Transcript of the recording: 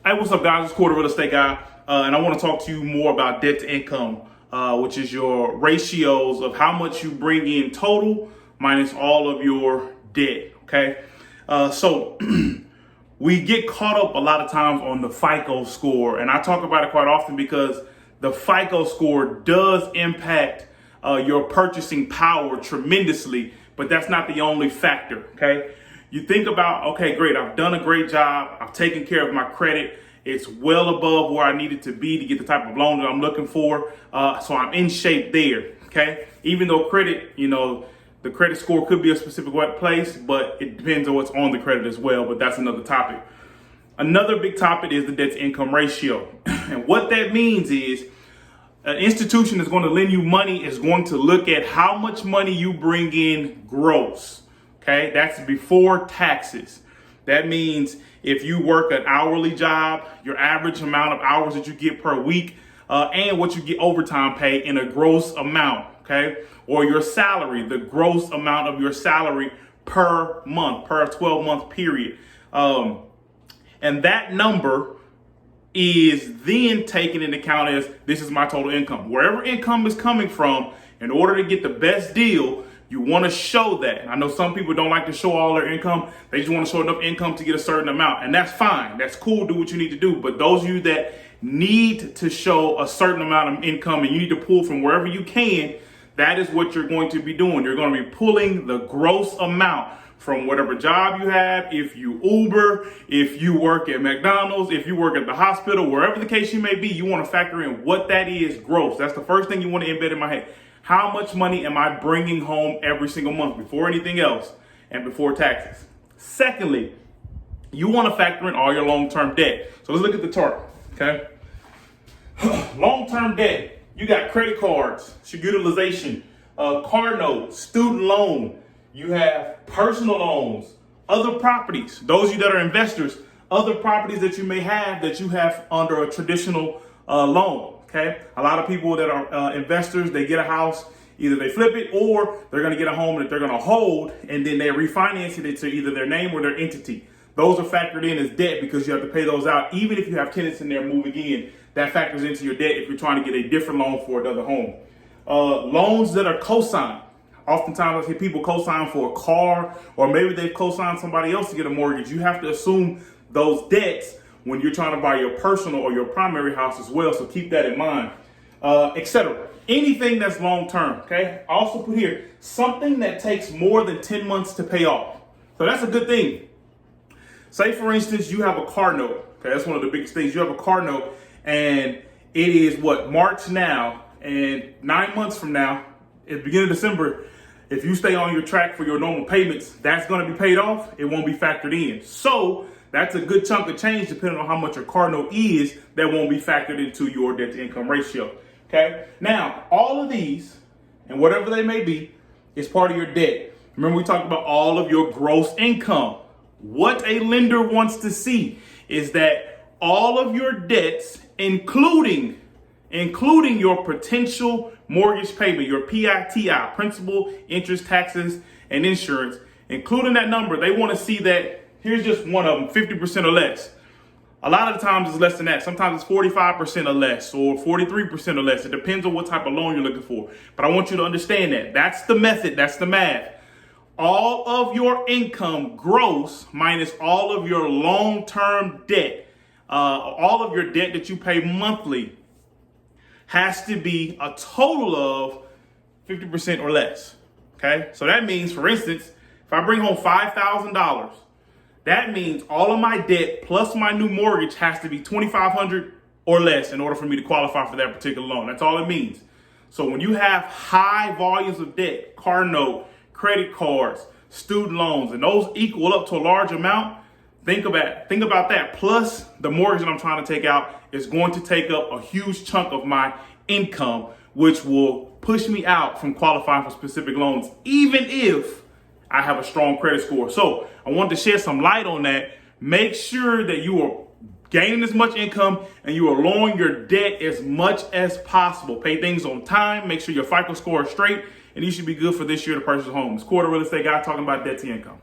Hey, what's up, guys? It's Cory, real estate guy, and I want to talk to you more about debt to income, which is your ratios of how much you bring in total minus all of your debt. Okay, so we get caught up a lot of times on the FICO score, and I talk about it quite often because the FICO score does impact your purchasing power tremendously, but that's not the only factor. Okay. You think about, okay, great, I've done a great job. I've taken care of my credit. It's well above where I needed to be to get the type of loan that I'm looking for. So I'm in shape there, okay? Even though credit, the credit score could be a specific place, but it depends on what's on the credit as well, but that's another topic. Another big topic is the debt to income ratio. And what that means is an institution that's going to lend you money is going to look at how much money you bring in gross. Okay, that's before taxes. That means if you work an hourly job, your average amount of hours that you get per week, and what you get overtime pay in a gross amount, okay? Or your salary, the gross amount of your salary per month, per 12-month period. And that number is then taken into account as this is my total income. Wherever income is coming from, in order to get the best deal, you want to show that. I know some people don't like to show all their income. They just want to show enough income to get a certain amount. And that's fine. That's cool. Do what you need to do. But those of you that need to show a certain amount of income and you need to pull from wherever you can, that is what you're going to be doing. You're going to be pulling the gross amount from whatever job you have. If you Uber, if you work at McDonald's, if you work at the hospital, wherever the case you may be, you want to factor in what that is gross. That's the first thing you want to embed in my head. How much money am I bringing home every single month before anything else and before taxes? Secondly, you want to factor in all your long-term debt. So let's look at the chart, okay? Long-term debt, you got credit cards, utilization, car notes, student loan, you have personal loans, other properties, those of you that are investors, other properties that you may have that you have under a traditional loan. Okay, a lot of people that are investors, they get a house, either they flip it or they're going to get a home that they're going to hold and then they're refinancing it to either their name or their entity. Those are factored in as debt because you have to pay those out. Even if you have tenants in there moving in, that factors into your debt if you're trying to get a different loan for another home. Loans that are co-signed. Oftentimes I see people co-sign for a car or maybe they've co-signed somebody else to get a mortgage. You have to assume those debts when you're trying to buy your personal or your primary house as well. So keep that in mind, etc. Anything that's long-term, okay? I also put here, something that takes more than 10 months to pay off. So that's a good thing. Say, for instance, you have a car note. Okay, that's one of the biggest things. You have a car note and it is March now, and 9 months from now, at the beginning of December, if you stay on your track for your normal payments, that's going to be paid off. It won't be factored in. So that's a good chunk of change depending on how much your car note is that won't be factored into your debt to income ratio. Okay. Now, all of these and whatever they may be is part of your debt. Remember, we talked about all of your gross income. What a lender wants to see is that all of your debts, including your potential mortgage payment, your PITI, principal, interest, taxes, and insurance, including that number, they want to see that. Here's just one of them, 50% or less. A lot of the times it's less than that. Sometimes it's 45% or less or 43% or less. It depends on what type of loan you're looking for. But I want you to understand that. That's the method. That's the math. All of your income gross minus all of your long-term debt, all of your debt that you pay monthly has to be a total of 50% or less. Okay? So that means, for instance, if I bring home $5,000, that means all of my debt plus my new mortgage has to be $2,500 or less in order for me to qualify for that particular loan. That's all it means. So when you have high volumes of debt, car note, credit cards, student loans, and those equal up to a large amount, think about that. Plus the mortgage that I'm trying to take out is going to take up a huge chunk of my income, which will push me out from qualifying for specific loans, even if I have a strong credit score. So I wanted to shed some light on that. Make sure that you are gaining as much income and you are lowering your debt as much as possible. Pay things on time. Make sure your FICO score is straight, and you should be good for this year to purchase a home. It's Cory, real estate guy, talking about debt to income.